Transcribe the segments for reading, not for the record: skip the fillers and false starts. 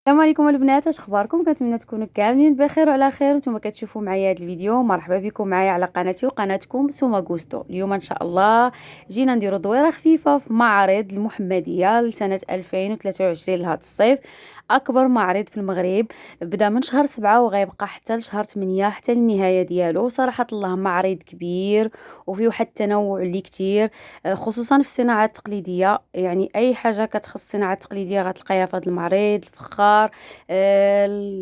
السلام عليكم البنات، اش اخباركم؟ كنتمنى تكونوا كاملين بخير وعلى خير وانتم كتشوفوا معايا هذا الفيديو. مرحبا بكم معايا على قناتي وقناتكم سوما غوستو. اليوم ان شاء الله جينا نديروا دويره خفيفه في معرض المحمديه لسنه 2023 لهذا الصيف. اكبر معرض في المغرب، بدا من شهر 7 وغيبقى حتى لشهر 8 حتى النهايه ديالو. صراحه الله معرض كبير وفيه واحد التنوع اللي كتير، خصوصا في الصناعات التقليديه. يعني اي حاجه كتخص الصناعات التقليديه غتلقايها في هذا المعرض. الفخار،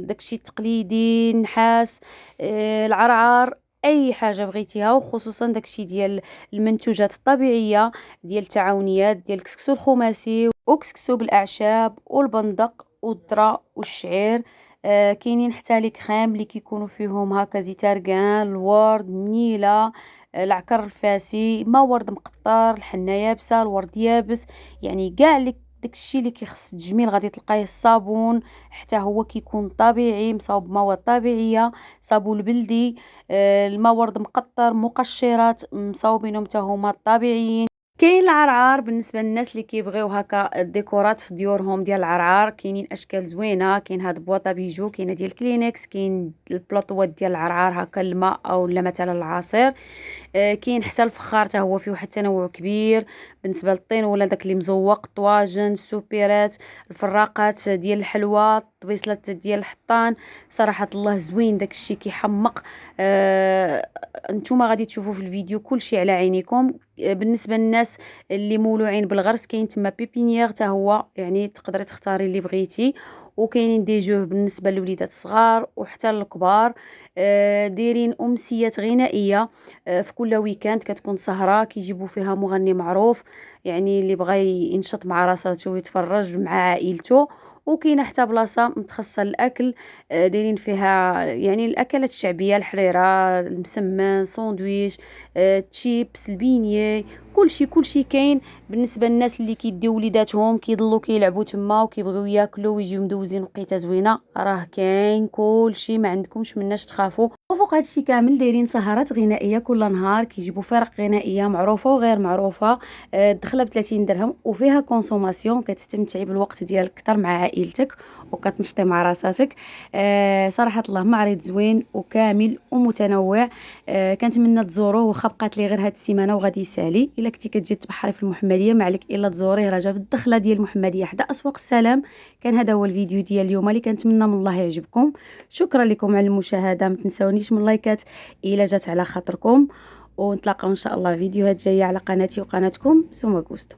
داكشي التقليدي، النحاس، العرعر، اي حاجه بغيتيها، وخصوصا داكشي ديال المنتوجات الطبيعيه، ديال التعاونيات، ديال الكسكسو الخماسي وكسكسو بالاعشاب والبندق والذره والشعير. كاينين حتى لي كريم اللي كيكونوا فيهم هكا زيت ارغان، الورد، النيله، العكر الفاسي، ما ورد مقطر، الحنه يابسه، الورد يابس. يعني كاع اللي داكشي اللي كيخص التجميل غادي تلقايه. الصابون حتى هو كيكون طبيعي، مصاوب بمواد طبيعيه، صابون بلدي، الموارد مقطر، مقشرات مصاوبينهم حتى هما طبيعيين. كاين العرعار بالنسبه للناس اللي كيبغيو هكا الديكورات في ديورهم ديال العرعار. كاينين اشكال زوينه، كاين هاد بواطه بيجو، كاينه ديال كلينكس، كاين البلاطوات ديال العرعار هكا الماء او لا مثلا العصير. كاين حتى الفخار حتى هو فيه واحد التنوع كبير بالنسبه للطين ولا داك اللي مزوق، طواجن، السوبيرات، الفراقات ديال الحلوى، الطبيصلات ديال الحطان. صراحه الله زوين داك كيحمق. نتوما غادي تشوفوا في الفيديو كلشي على عينيكم. بالنسبه للناس اللي مولوعين بالغرس كاين تما بيبينيير حتى هو، يعني تقدري تختاري اللي بغيتي. وكاينين دي جو بالنسبه للوليدات الصغار وحتى للكبار. دايرين امسيات غنائيه. في كل ويكاند كتكون سهرة كيجيبوا فيها مغني معروف، يعني اللي بغى ينشط مع راساته ويتفرج مع عائلته. وكاينه حتى بلاصه متخصصه للاكل، دايرين فيها يعني الاكلات الشعبيه، الحريره، المسمن، ساندويش، تشيبس، البينيه، كلشي كاين. بالنسبه للناس اللي كيديو وليداتهم كيضلوا كيلعبوا تما وكيبغيو ياكلوا ويجيو مدوزين وقيته زوينه، راه كاين كلشي، ما عندكمش مناش تخافوا. وفوق هادشي كامل دايرين سهرات غنائيه كل نهار، كيجيبوا فرق غنائيه معروفه وغير معروفه. الدخله ب 30 درهم وفيها كونسوماسيون، كتستمتعي بالوقت ديالك اكثر مع عائلتك وكتنشطي مع راساتك. صراحه الله معرض زوين وكامل ومتنوع. كنتمنى تزوروه، واخا بقات لي غير هاد السيمانه وغادي يسالي. الا كنتي كتجي تبحري في المحمديه ما عليك الا تزوريه، راه جا في الدخله ديال المحمديه حدا اسواق السلام. كان هذا هو الفيديو ديال اليوم اللي كنتمنى من الله يعجبكم. شكرا لكم على المشاهده، ما تنسونيش من لايكات الا جات على خاطركم، ونتلاقاو ان شاء الله فيديوهات جايه على قناتي وقناتكم سوما غوستو.